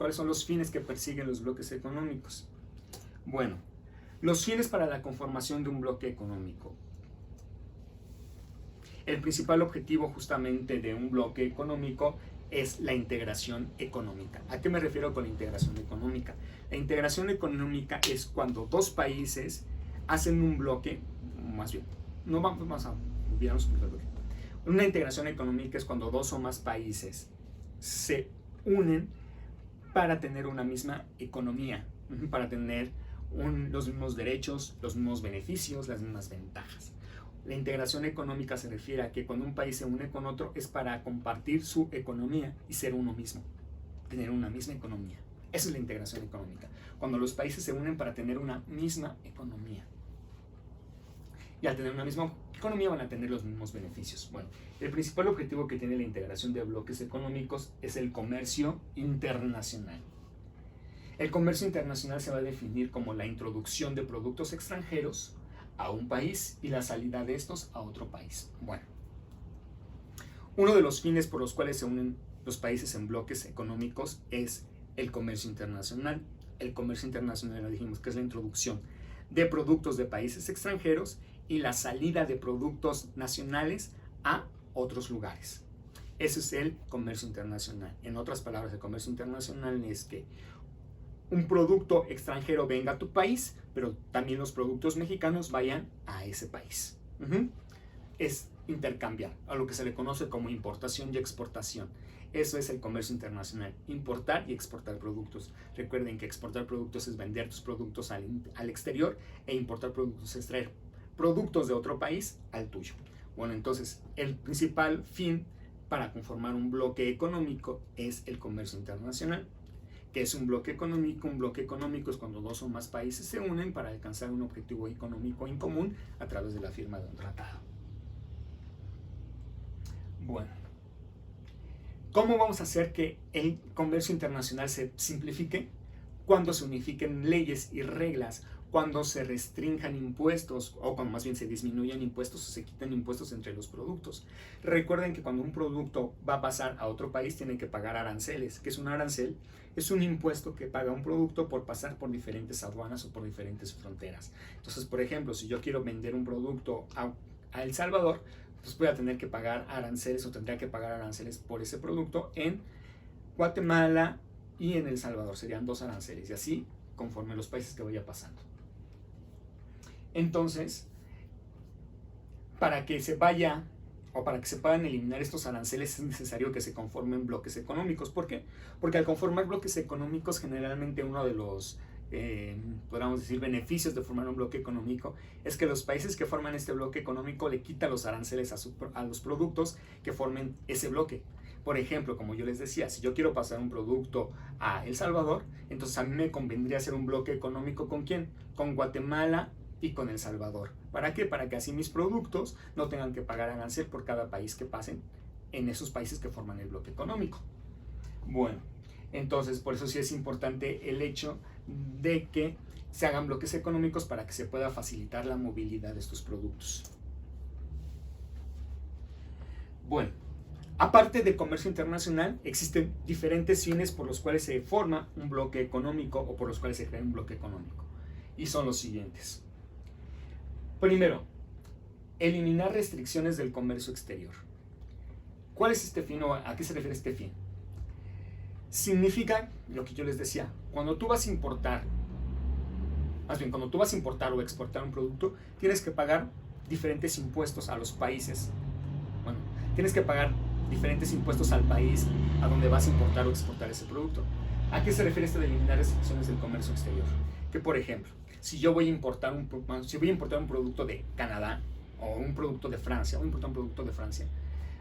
¿Cuáles son los fines que persiguen los bloques económicos? Bueno, los fines para la conformación de un bloque económico. El principal objetivo justamente de un bloque económico es la integración económica. ¿A qué me refiero con la integración económica? La integración económica es cuando dos países hacen un bloque, más bien, no vamos a olvidarnos un bloque. Una integración económica es cuando dos o más países se unen para tener una misma economía, para tener los mismos derechos, los mismos beneficios, las mismas ventajas. La integración económica se refiere a que cuando un país se une con otro es para compartir su economía y ser uno mismo, tener una misma economía. Esa es la integración económica, cuando los países se unen para tener una misma economía. Y al tener una misma economía van a tener los mismos beneficios. Bueno, el principal objetivo que tiene la integración de bloques económicos es el comercio internacional. El comercio internacional se va a definir como la introducción de productos extranjeros a un país y la salida de estos a otro país. Bueno, uno de los fines por los cuales se unen los países en bloques económicos es el comercio internacional. El comercio internacional, ya dijimos que es la introducción de productos de países extranjeros y la salida de productos nacionales a otros lugares. Ese es el comercio internacional. En otras palabras, el comercio internacional es que un producto extranjero venga a tu país, pero también los productos mexicanos vayan a ese país. Es intercambiar, a lo que se le conoce como importación y exportación. Eso es el comercio internacional, importar y exportar productos. Recuerden que exportar productos es vender tus productos al exterior e importar productos es traer productos de otro país al tuyo. Bueno, entonces el principal fin para conformar un bloque económico es el comercio internacional. ¿Qué es un bloque económico? Un bloque económico es cuando dos o más países se unen para alcanzar un objetivo económico en común a través de la firma de un tratado. Bueno, ¿cómo vamos a hacer que el comercio internacional se simplifique? Cuando se unifiquen leyes y reglas, cuando se restrinjan impuestos, o cuando más bien se disminuyan impuestos o se quiten impuestos entre los productos. Recuerden que cuando un producto va a pasar a otro país tiene que pagar aranceles. ¿Qué es un arancel? Es un impuesto que paga un producto por pasar por diferentes aduanas o por diferentes fronteras. Entonces, por ejemplo, si yo quiero vender un producto a El Salvador, pues voy a tener que pagar aranceles o tendría que pagar aranceles por ese producto en Guatemala y en El Salvador. Serían 2 aranceles y así conforme los países que vaya pasando. Entonces, para que se vaya o para que se puedan eliminar estos aranceles es necesario que se conformen bloques económicos. ¿Por qué? Porque al conformar bloques económicos generalmente uno de los podríamos decir beneficios de formar un bloque económico es que los países que forman este bloque económico le quitan los aranceles a los productos que formen ese bloque. Por ejemplo, como yo les decía, si yo quiero pasar un producto a El Salvador, entonces a mí me convendría hacer un bloque económico ¿con quién? Con Guatemala y con El Salvador. ¿Para qué? Para que así mis productos no tengan que pagar arancel por cada país que pasen en esos países que forman el bloque económico. Bueno, entonces por eso sí es importante el hecho de que se hagan bloques económicos para que se pueda facilitar la movilidad de estos productos. Bueno, aparte del comercio internacional, existen diferentes fines por los cuales se forma un bloque económico o por los cuales se crea un bloque económico. Y son los siguientes. Primero, eliminar restricciones del comercio exterior. ¿Cuál es este fin o a qué se refiere este fin? Significa lo que yo les decía, cuando tú vas a importar, más bien cuando tú vas a importar o exportar un producto, tienes que pagar diferentes impuestos a los países. Bueno, tienes que pagar diferentes impuestos al país a donde vas a importar o exportar ese producto. ¿A qué se refiere esto de eliminar restricciones del comercio exterior? Que por ejemplo, si yo voy a importar un producto de Canadá o un producto de Francia,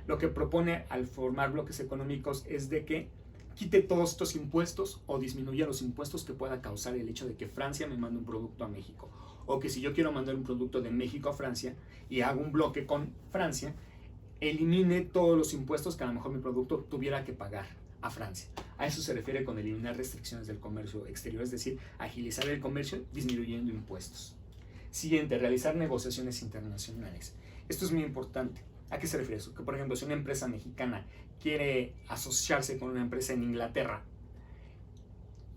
lo que propone al formar bloques económicos es de que quite todos estos impuestos o disminuya los impuestos que pueda causar el hecho de que Francia me mande un producto a México. O que si yo quiero mandar un producto de México a Francia y hago un bloque con Francia, elimine todos los impuestos que a lo mejor mi producto tuviera que pagar a Francia. A eso se refiere con eliminar restricciones del comercio exterior, es decir, agilizar el comercio disminuyendo impuestos. Siguiente, realizar negociaciones internacionales. Esto es muy importante. ¿A qué se refiere eso? Que por ejemplo, si una empresa mexicana quiere asociarse con una empresa en Inglaterra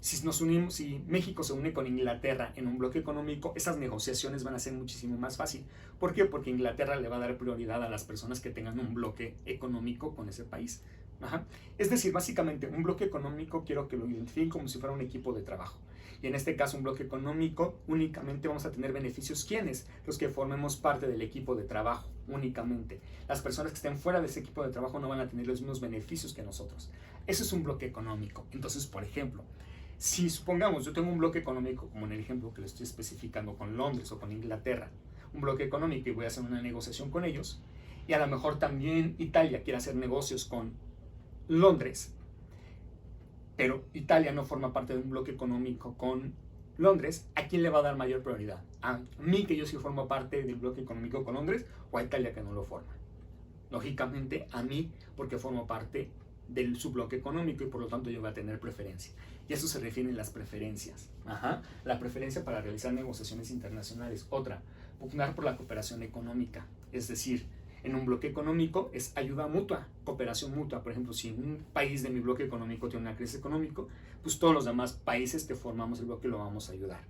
Si México se une con Inglaterra en un bloque económico, esas negociaciones van a ser muchísimo más fácil. ¿Por qué? Porque Inglaterra le va a dar prioridad a las personas que tengan un bloque económico con ese país. Ajá. Es decir, básicamente un bloque económico quiero que lo identifiquen como si fuera un equipo de trabajo. Y en este caso un bloque económico únicamente vamos a tener beneficios. ¿Quiénes? Los que formemos parte del equipo de trabajo únicamente. Las personas que estén fuera de ese equipo de trabajo no van a tener los mismos beneficios que nosotros. Eso es un bloque económico. Entonces, por ejemplo, si supongamos yo tengo un bloque económico, como en el ejemplo que le estoy especificando con Londres o con Inglaterra, un bloque económico y voy a hacer una negociación con ellos, y a lo mejor también Italia quiere hacer negocios con Londres, pero Italia no forma parte de un bloque económico con Londres, ¿a quién le va a dar mayor prioridad? ¿A mí, que yo sí formo parte del bloque económico con Londres, o a Italia, que no lo forma? Lógicamente a mí, porque formo parte del subbloque económico y por lo tanto yo voy a tener preferencia. Y a eso se refieren las preferencias. Ajá. La preferencia para realizar negociaciones internacionales. Otra, pugnar por la cooperación económica. Es decir, en un bloque económico es ayuda mutua, cooperación mutua. Por ejemplo, si un país de mi bloque económico tiene una crisis económica, pues todos los demás países que formamos el bloque lo vamos a ayudar.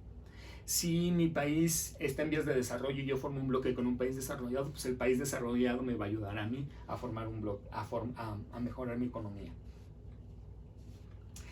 Si mi país está en vías de desarrollo y yo formo un bloque con un país desarrollado, pues el país desarrollado me va a ayudar a mí a formar un bloque, a mejorar mi economía.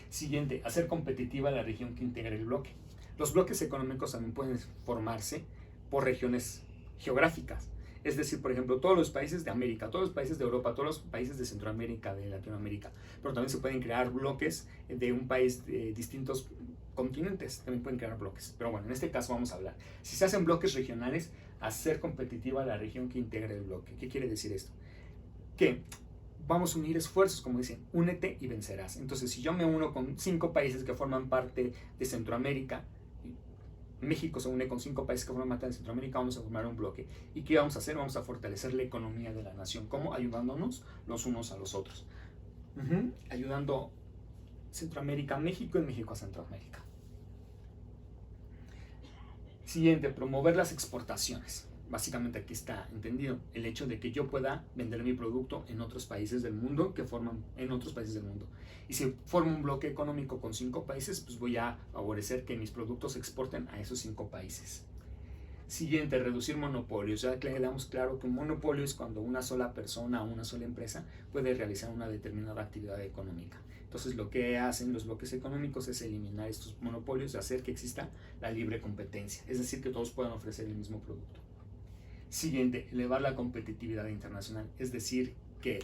Siguiente, hacer competitiva la región que integra el bloque. Los bloques económicos también pueden formarse por regiones geográficas. Es decir, por ejemplo, todos los países de América, todos los países de Europa, todos los países de Centroamérica, de Latinoamérica, pero también se pueden crear bloques de un país de distintos continentes, también pueden crear bloques. Pero bueno, en este caso vamos a hablar. Si se hacen bloques regionales, hacer competitiva la región que integra el bloque. ¿Qué quiere decir esto? Que vamos a unir esfuerzos, como dicen, únete y vencerás. Entonces, si yo me uno con 5 países que forman parte de Centroamérica, México se une con 5 países que forman parte de Centroamérica, vamos a formar un bloque. ¿Y qué vamos a hacer? Vamos a fortalecer la economía de la nación. ¿Cómo? Ayudándonos los unos a los otros. Ayudando Centroamérica a México y México a Centroamérica. Siguiente, promover las exportaciones. Básicamente aquí está entendido el hecho de que yo pueda vender mi producto en otros países del mundo que forman en otros países del mundo. Y si formo un bloque económico con 5 países, pues voy a favorecer que mis productos se exporten a esos 5 países. Siguiente, reducir monopolios. Ya quedamos claro que un monopolio es cuando una sola persona o una sola empresa puede realizar una determinada actividad económica. Entonces lo que hacen los bloques económicos es eliminar estos monopolios y hacer que exista la libre competencia. Es decir, que todos puedan ofrecer el mismo producto. Siguiente, elevar la competitividad internacional, es decir, que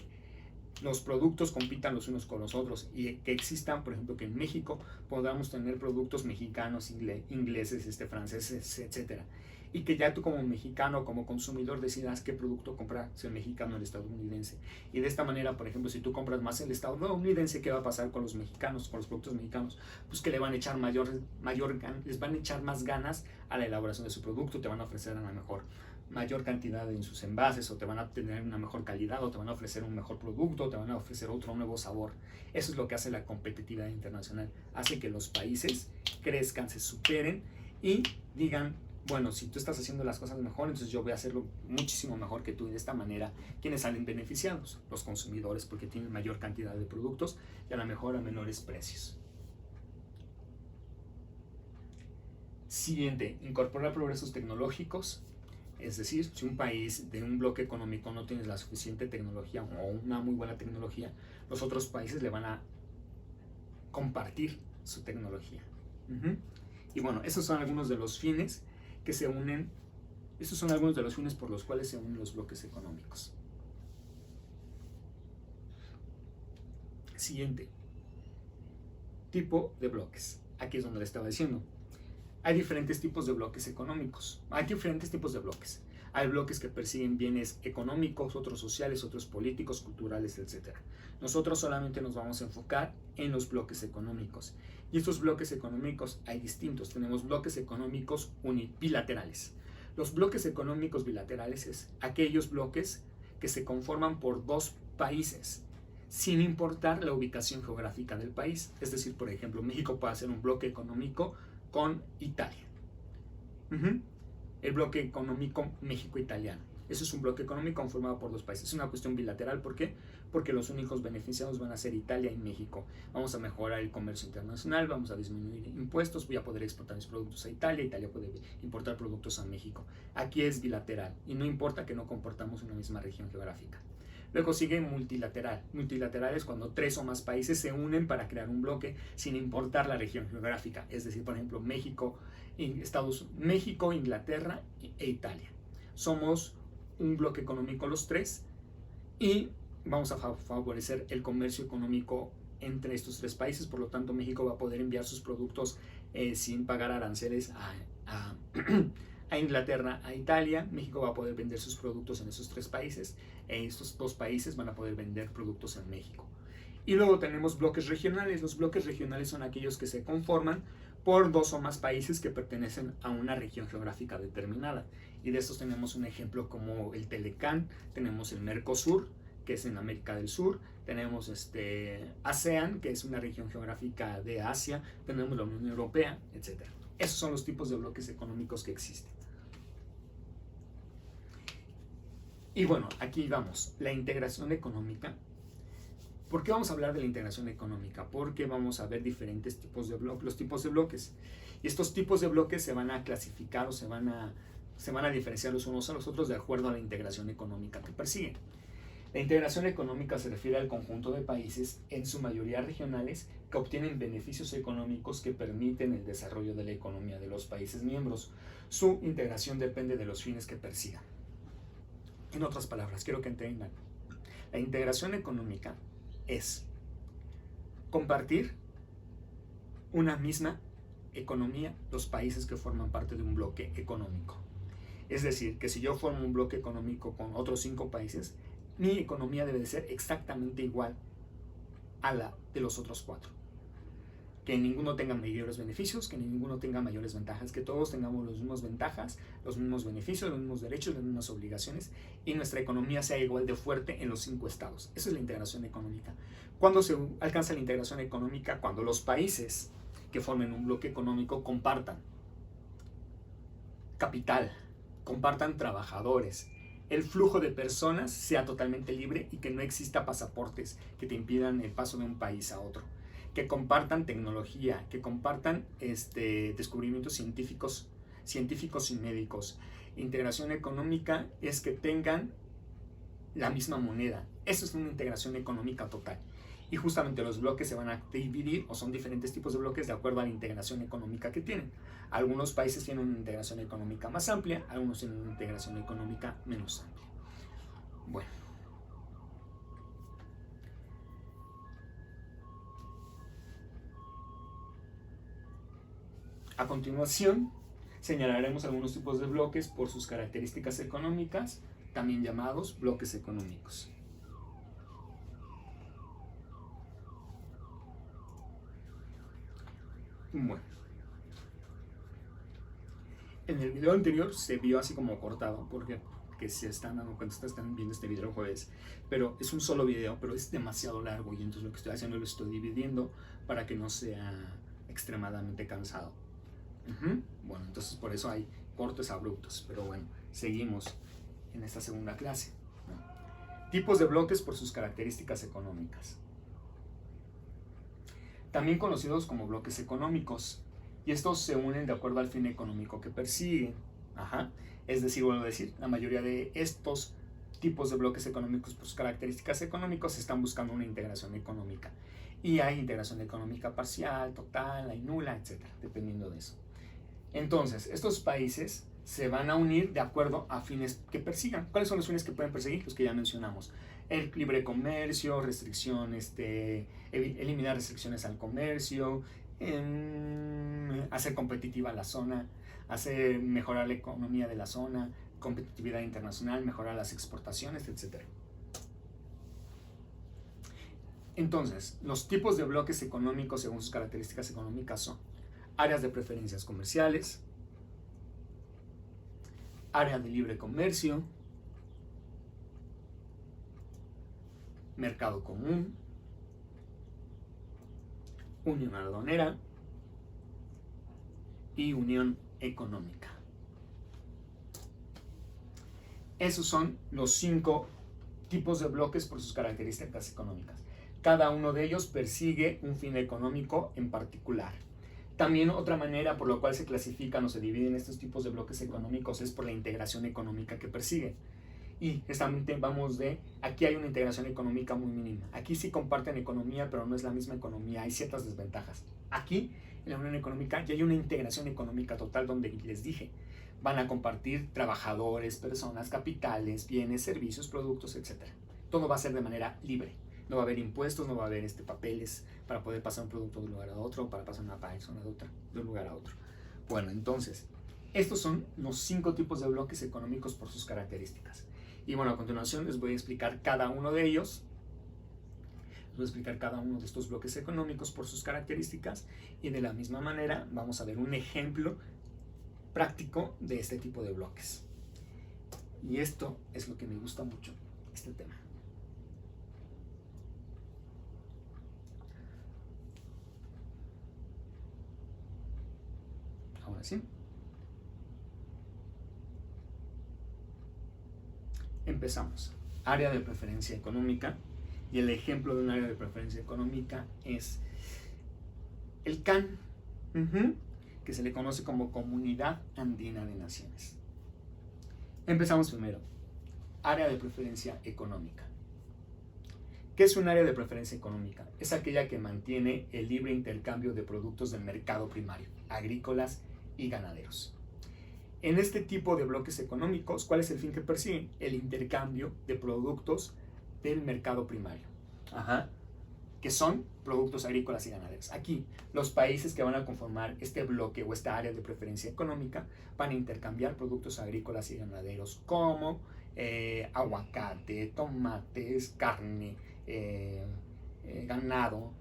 los productos compitan los unos con los otros y que existan, por ejemplo, que en México podamos tener productos mexicanos, ingleses, franceses, etcétera. Y que ya tú como mexicano, como consumidor, decidas qué producto comprar, si el mexicano o el estadounidense. Y de esta manera, por ejemplo, si tú compras más el estadounidense, ¿qué va a pasar con los mexicanos, con los productos mexicanos? Pues que le van a echar les van a echar más ganas a la elaboración de su producto, te van a ofrecer a lo mejor mayor cantidad en sus envases, o te van a tener una mejor calidad, o te van a ofrecer un mejor producto, o te van a ofrecer otro nuevo sabor. Eso es lo que hace la competitividad internacional. Hace que los países crezcan, se superen y digan, bueno, si tú estás haciendo las cosas mejor, entonces yo voy a hacerlo muchísimo mejor que tú. Y de esta manera, ¿quiénes salen beneficiados? Los consumidores, porque tienen mayor cantidad de productos y a lo mejor a menores precios. Siguiente, incorporar progresos tecnológicos. Es decir, si un país de un bloque económico no tiene la suficiente tecnología o una muy buena tecnología, los otros países le van a compartir su tecnología. Y bueno, esos son algunos de los fines que se unen, estos son algunos de los fines por los cuales se unen los bloques económicos. Siguiente, tipo de bloques. Aquí es donde le estaba diciendo. Hay diferentes tipos de bloques económicos. Hay diferentes tipos de bloques. Hay bloques que persiguen bienes económicos, otros sociales, otros políticos, culturales, etc. Nosotros solamente nos vamos a enfocar en los bloques económicos. Y estos bloques económicos hay distintos. Tenemos bloques económicos bilaterales. Los bloques económicos bilaterales es aquellos bloques que se conforman por 2 países, sin importar la ubicación geográfica del país. Es decir, por ejemplo, México puede hacer un bloque económico con Italia. El bloque económico México-italiano. Eso es un bloque económico conformado por dos países. Es una cuestión bilateral. ¿Por qué? Porque los únicos beneficiados van a ser Italia y México. Vamos a mejorar el comercio internacional, vamos a disminuir impuestos, voy a poder exportar mis productos a Italia, Italia puede importar productos a México. Aquí es bilateral y no importa que no comportamos una misma región geográfica. Luego sigue multilateral. Multilateral es cuando 3 o más países se unen para crear un bloque sin importar la región geográfica. Es decir, por ejemplo, México, Inglaterra e Italia. Somos un bloque económico los tres y vamos a favorecer el comercio económico entre estos 3 países. Por lo tanto, México va a poder enviar sus productos sin pagar aranceles a Inglaterra, a Italia. México va a poder vender sus productos en esos 3 países. Estos 2 países van a poder vender productos en México. Y luego tenemos bloques regionales. Los bloques regionales son aquellos que se conforman por 2 o más países que pertenecen a una región geográfica determinada. Y de estos tenemos un ejemplo como el Telecán, tenemos el Mercosur, que es en América del Sur, tenemos ASEAN, que es una región geográfica de Asia, tenemos la Unión Europea, etc. Esos son los tipos de bloques económicos que existen. Y bueno, aquí vamos, la integración económica. ¿Por qué vamos a hablar de la integración económica? Porque vamos a ver diferentes tipos de bloques, los tipos de bloques. Y estos tipos de bloques se van a clasificar o se van a diferenciar los unos a los otros de acuerdo a la integración económica que persiguen. La integración económica se refiere al conjunto de países, en su mayoría regionales, que obtienen beneficios económicos que permiten el desarrollo de la economía de los países miembros. Su integración depende de los fines que persigan. En otras palabras, quiero que entiendan, la integración económica es compartir una misma economía los países que forman parte de un bloque económico. Es decir, que si yo formo un bloque económico con otros 5 países, mi economía debe de ser exactamente igual a la de los otros 4. Que ninguno tenga mayores beneficios, que ninguno tenga mayores ventajas, que todos tengamos las mismas ventajas, los mismos beneficios, los mismos derechos, las mismas obligaciones y nuestra economía sea igual de fuerte en los 5 estados. Eso es la integración económica. ¿Cuándo se alcanza la integración económica? Cuando los países que formen un bloque económico compartan capital, compartan trabajadores, el flujo de personas sea totalmente libre y que no exista pasaportes que te impidan el paso de un país a otro, que compartan tecnología, que compartan descubrimientos científicos y médicos. Integración económica es que tengan la misma moneda. Eso es una integración económica total. Y justamente los bloques se van a dividir, o son diferentes tipos de bloques de acuerdo a la integración económica que tienen. Algunos países tienen una integración económica más amplia, algunos tienen una integración económica menos amplia. Bueno. A continuación, señalaremos algunos tipos de bloques por sus características económicas, también llamados bloques económicos. Bueno, en el video anterior se vio así como cortado, porque se están dando cuenta, están viendo este video el jueves, pero es un solo video, pero es demasiado largo y entonces lo que estoy haciendo lo estoy dividiendo para que no sea extremadamente cansado. Bueno, entonces por eso hay cortes abruptos, pero bueno, seguimos en esta segunda clase. Tipos de bloques por sus características económicas. También conocidos como bloques económicos, y estos se unen de acuerdo al fin económico que persiguen. Es decir, vuelvo a decir, la mayoría de estos tipos de bloques económicos por sus características económicas están buscando una integración económica. Y hay integración económica parcial, total, hay nula, etc., dependiendo de eso. Entonces, estos países se van a unir de acuerdo a fines que persigan. ¿Cuáles son los fines que pueden perseguir? Los que ya mencionamos. El libre comercio, eliminar restricciones al comercio, hacer competitiva la zona, mejorar la economía de la zona, competitividad internacional, mejorar las exportaciones, etc. Entonces, los tipos de bloques económicos según sus características económicas son áreas de preferencias comerciales, área de libre comercio, mercado común, unión aduanera y unión económica. Esos son los 5 tipos de bloques por sus características económicas. Cada uno de ellos persigue un fin económico en particular. También otra manera por la cual se clasifican o se dividen estos tipos de bloques económicos es por la integración económica que persiguen. Y vamos de, aquí hay una integración económica muy mínima. Aquí sí comparten economía, pero no es la misma economía, hay ciertas desventajas. Aquí, en la Unión Económica, ya hay una integración económica total donde les dije, van a compartir trabajadores, personas, capitales, bienes, servicios, productos, etc. Todo va a ser de manera libre. No va a haber impuestos, no va a haber papeles para poder pasar un producto de un lugar a otro, para pasar una persona de un lugar a otro. Bueno, entonces, estos son los 5 tipos de bloques económicos por sus características. Y bueno, a continuación les voy a explicar cada uno de ellos. Les voy a explicar cada uno de estos bloques económicos por sus características. Y de la misma manera vamos a ver un ejemplo práctico de este tipo de bloques. Y esto es lo que me gusta mucho, este tema. Ahora sí. Empezamos. Área de preferencia económica. Y el ejemplo de un área de preferencia económica es el CAN, que se le conoce como Comunidad Andina de Naciones. Empezamos primero. Área de preferencia económica. ¿Qué es un área de preferencia económica? Es aquella que mantiene el libre intercambio de productos del mercado primario, agrícolas y ganaderos. En este tipo de bloques económicos, ¿cuál es el fin que persiguen? El intercambio de productos del mercado primario, que son productos agrícolas y ganaderos. Aquí, los países que van a conformar este bloque o esta área de preferencia económica van a intercambiar productos agrícolas y ganaderos como aguacate, tomates, carne, ganado,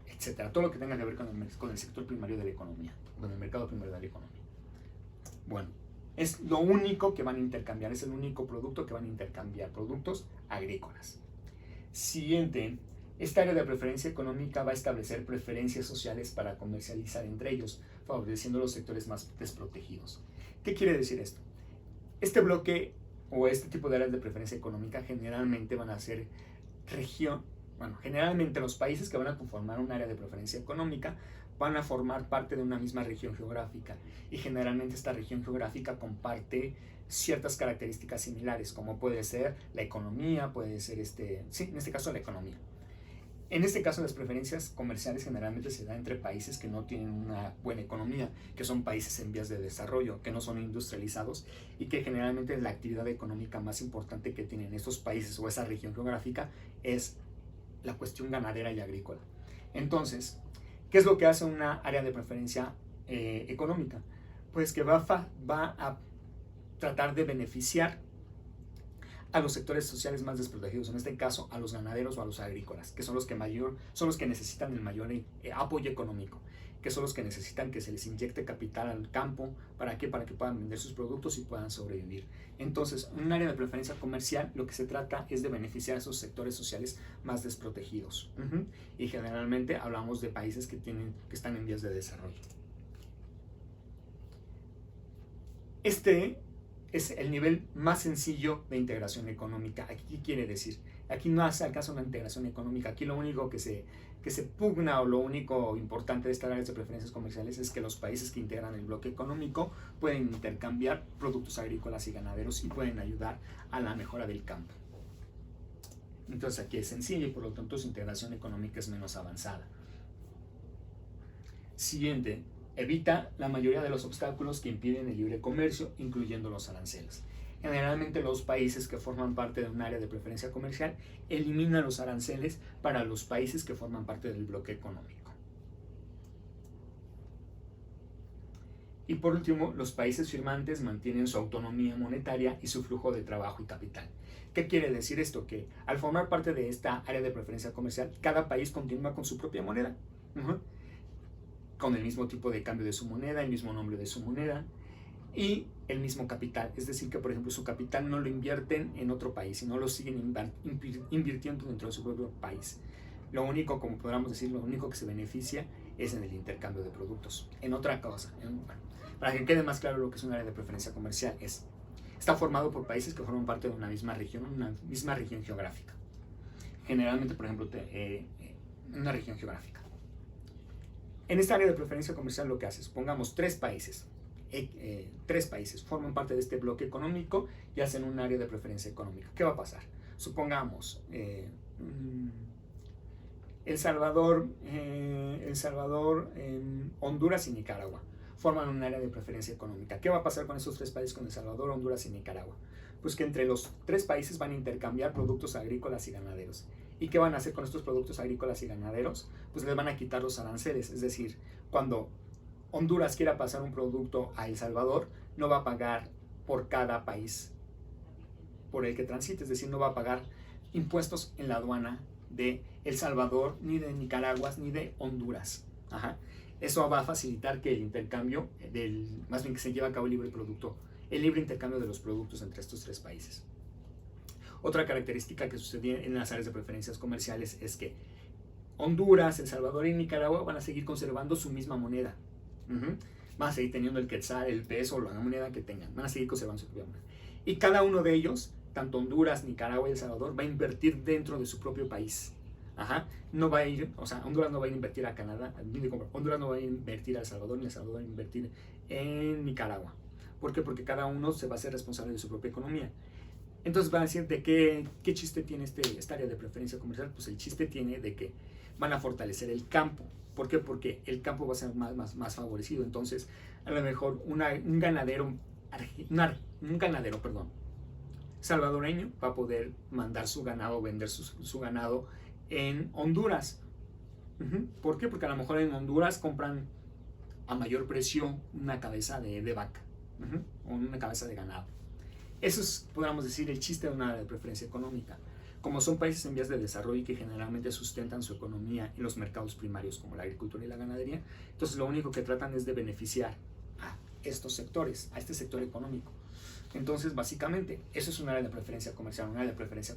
etcétera. Todo lo que tenga que ver con el sector primario de la economía, con el mercado primario de la economía. Bueno, es lo único que van a intercambiar, es el único producto que van a intercambiar, productos agrícolas. Siguiente, esta área de preferencia económica va a establecer preferencias sociales para comercializar entre ellos, favoreciendo los sectores más desprotegidos. ¿Qué quiere decir esto? Este bloque o este tipo de áreas de preferencia económica generalmente van a ser generalmente los países que van a conformar un área de preferencia económica van a formar parte de una misma región geográfica y generalmente esta región geográfica comparte ciertas características similares, como puede ser la economía, puede ser en este caso la economía. En este caso las preferencias comerciales generalmente se dan entre países que no tienen una buena economía, que son países en vías de desarrollo, que no son industrializados y que generalmente la actividad económica más importante que tienen estos países o esa región geográfica es la cuestión ganadera y agrícola. Entonces, ¿qué es lo que hace una área de preferencia económica? Pues que va a tratar de beneficiar a los sectores sociales más desprotegidos, en este caso a los ganaderos o a los agrícolas, que son los que necesitan el mayor apoyo económico, que son los que necesitan que se les inyecte capital al campo. ¿Para qué? Para que puedan vender sus productos y puedan sobrevivir. Entonces, en un área de preferencia comercial, lo que se trata es de beneficiar a esos sectores sociales más desprotegidos. Y generalmente hablamos de países que están en vías de desarrollo. Este es el nivel más sencillo de integración económica. Aquí, ¿qué quiere decir? Aquí no hace acaso una integración económica. Aquí lo único que se pugna o lo único importante de estas áreas de preferencias comerciales es que los países que integran el bloque económico pueden intercambiar productos agrícolas y ganaderos y pueden ayudar a la mejora del campo. Entonces aquí es sencillo y por lo tanto su integración económica es menos avanzada. Siguiente. Evita la mayoría de los obstáculos que impiden el libre comercio, incluyendo los aranceles. Generalmente los países que forman parte de un área de preferencia comercial eliminan los aranceles para los países que forman parte del bloque económico. Y por último, los países firmantes mantienen su autonomía monetaria y su flujo de trabajo y capital. ¿Qué quiere decir esto? Que al formar parte de esta área de preferencia comercial, cada país continúa con su propia moneda. Con el mismo tipo de cambio de su moneda, el mismo nombre de su moneda y el mismo capital. Es decir, que por ejemplo su capital no lo invierten en otro país, sino lo siguen invirtiendo dentro de su propio país. Lo único, como podríamos decir, lo único que se beneficia es en el intercambio de productos. En otra cosa, para que quede más claro lo que es un área de preferencia comercial, está formado por países que forman parte de una misma región geográfica. Generalmente, por ejemplo, una región geográfica. En esta área de preferencia comercial lo que haces, pongamos tres países forman parte de este bloque económico y hacen un área de preferencia económica. ¿Qué va a pasar? Supongamos El Salvador, Honduras y Nicaragua forman un área de preferencia económica. ¿Qué va a pasar con esos tres países, con El Salvador, Honduras y Nicaragua? Pues que entre los tres países van a intercambiar productos agrícolas y ganaderos. ¿Y qué van a hacer con estos productos agrícolas y ganaderos? Pues les van a quitar los aranceles. Es decir, cuando Honduras quiera pasar un producto a El Salvador, no va a pagar por cada país por el que transite. Es decir, no va a pagar impuestos en la aduana de El Salvador, ni de Nicaragua, ni de Honduras. Ajá. Eso va a facilitar que el intercambio, más bien que se lleve a cabo el libre intercambio de los productos entre estos tres países. Otra característica que sucedía en las áreas de preferencias comerciales es que Honduras, El Salvador y Nicaragua van a seguir conservando su misma moneda. Van a seguir teniendo el quetzal, el peso, la moneda que tengan. Van a seguir conservando su propia moneda. Y cada uno de ellos, tanto Honduras, Nicaragua y El Salvador, va a invertir dentro de su propio país. Ajá. No va a ir, o sea, Honduras no va a invertir a Canadá, Honduras no va a invertir a El Salvador, ni El Salvador va a invertir en Nicaragua. ¿Por qué? Porque cada uno se va a ser responsable de su propia economía. Entonces van a decir de qué chiste tiene esta área de preferencia comercial. Pues el chiste tiene de que van a fortalecer el campo. ¿Por qué? Porque el campo va a ser más favorecido. Entonces, a lo mejor un ganadero salvadoreño va a poder mandar su ganado, vender su ganado en Honduras. ¿Por qué? Porque a lo mejor en Honduras compran a mayor precio una cabeza de vaca o una cabeza de ganado. Eso es, podríamos decir, el chiste de una área de preferencia económica. Como son países en vías de desarrollo y que generalmente sustentan su economía en los mercados primarios como la agricultura y la ganadería, entonces lo único que tratan es de beneficiar a estos sectores, a este sector económico. Entonces, básicamente, eso es un área de preferencia comercial, un área de preferencia